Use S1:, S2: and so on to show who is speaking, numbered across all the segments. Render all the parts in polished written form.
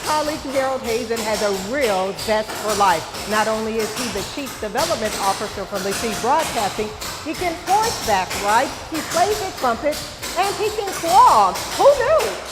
S1: colleague Harold Hazen has a real zest for life. Not only is he the Chief Development Officer for LeSee Broadcasting, he can horseback ride, he plays a trumpet, and he can clog. Who knew?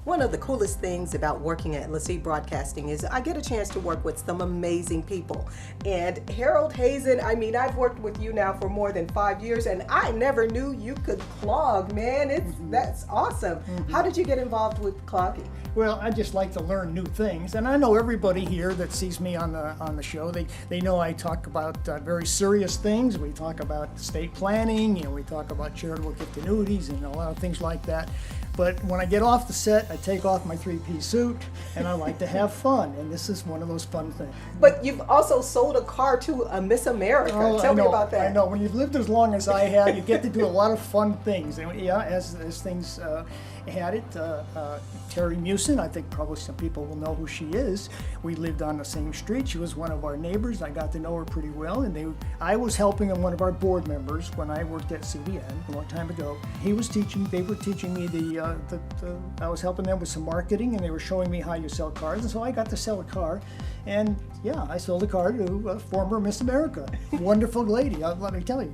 S1: One of the coolest things about working at LeSee Broadcasting is I get a chance to work with some amazing people. And Harold Hazen, I mean, I've worked with you now for more than 5 years, and I never knew you could clog, man. That's awesome. How did you get involved with clogging?
S2: Well, I just like to learn new things, and I know everybody here that sees me on the show, they know I talk about very serious things. We talk about estate planning, we talk about charitable gift annuities and a lot of things like that. But when I get off the set, I take off my three-piece suit, and I like to have fun, and this is one of those fun things.
S1: But you've also sold a car to a Miss America. Tell me about that.
S2: I know. When you've lived as long as I have, you get to do a lot of fun things. And yeah, as things had it, Terry Mewson, I think probably some people will know who she is. We lived on the same street. She was one of our neighbors. I got to know her pretty well, and I was helping one of our board members when I worked at CBN a long time ago. They were teaching me I was helping them with some marketing, and they were showing me how you sell cars, and so I got to sell a car, and yeah, I sold a car to a former Miss America. Wonderful lady, let me tell you.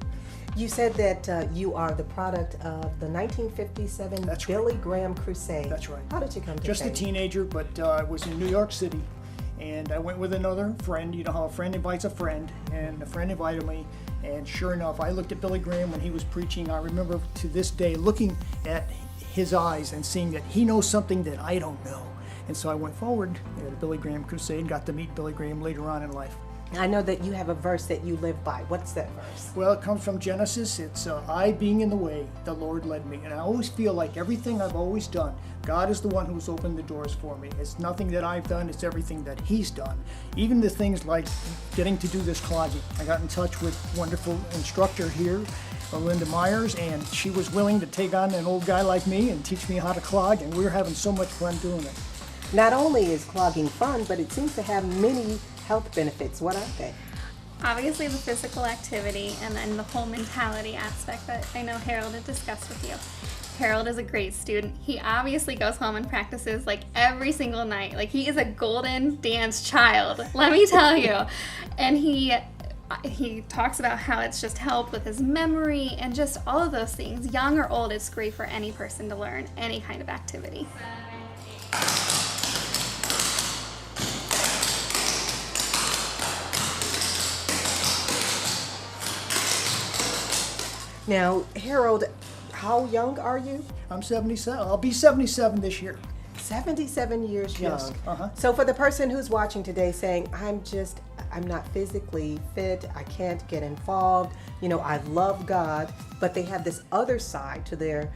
S1: You said that you are the product of the 1957 Billy Graham Crusade.
S2: That's right.
S1: How did you come to
S2: Just a teenager, but I was in New York City, and I went with another friend. You know how a friend invites a friend, and a friend invited me, and sure enough, I looked at Billy Graham when he was preaching. I remember to this day looking at his eyes and seeing that he knows something that I don't know. And so I went forward at the Billy Graham Crusade and got to meet Billy Graham later on in life.
S1: I know that you have a verse that you live by. What's that verse?
S2: Well, it comes from Genesis. It's I being in the way, the Lord led me. And I always feel like everything I've always done, God is the one who's opened the doors for me. It's nothing that I've done, it's everything that He's done. Even the things like getting to do this clogging. I got in touch with a wonderful instructor here, Linda Myers, and she was willing to take on an old guy like me and teach me how to clog, and we were having so much fun doing it.
S1: Not only is clogging fun, but it seems to have many health benefits. What are they?
S3: Obviously the physical activity and then the whole mentality aspect that I know Harold had discussed with you. Harold is a great student. He obviously goes home and practices like every single night. Like he is a golden dance child, let me tell you. And he talks about how it's just helped with his memory and just all of those things. Young or old, it's great for any person to learn any kind of activity.
S1: Now, Harold, how young are you?
S2: I'm 77. I'll be 77 this year.
S1: 77 years young.
S2: Yes.
S1: So for the person who's watching today saying, I'm not physically fit, I can't get involved, I love God, but they have this other side to their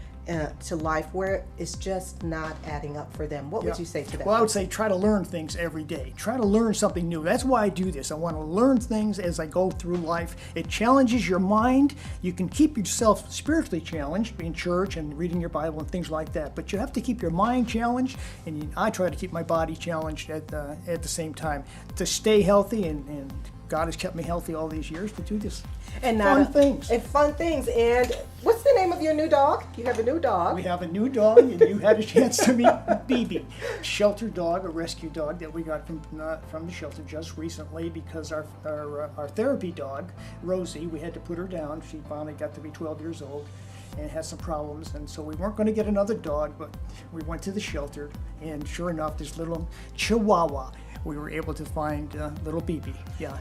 S1: to life where it's just not adding up for them. What would you say to that?
S2: Well, I would say try to learn things every day. Try to learn something new. That's why I do this. I want to learn things as I go through life. It challenges your mind. You can keep yourself spiritually challenged in church and reading your Bible and things like that, but you have to keep your mind challenged, and I try to keep my body challenged at the same time to stay healthy, and God has kept me healthy all these years to do this.
S1: And
S2: fun things.
S1: And fun things. And what's the name of your new dog? You have a new dog.
S2: We have a new dog, and you had a chance to meet BB, shelter dog, a rescue dog that we got from the shelter just recently because our therapy dog, Rosie, we had to put her down. She finally got to be 12 years old and had some problems, and so we weren't going to get another dog, but we went to the shelter, and sure enough, this little Chihuahua, we were able to find little BB. Yeah.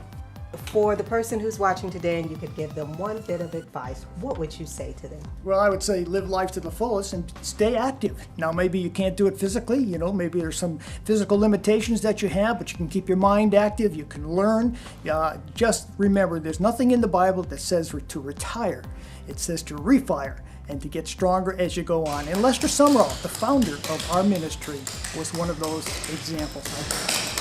S1: For the person who's watching today and you could give them one bit of advice, what would you say to them?
S2: Well, I would say live life to the fullest and stay active. Now, maybe you can't do it physically, maybe there's some physical limitations that you have, but you can keep your mind active, you can learn. Just remember, there's nothing in the Bible that says to retire. It says to refire and to get stronger as you go on. And Lester Sumrall, the founder of our ministry, was one of those examples.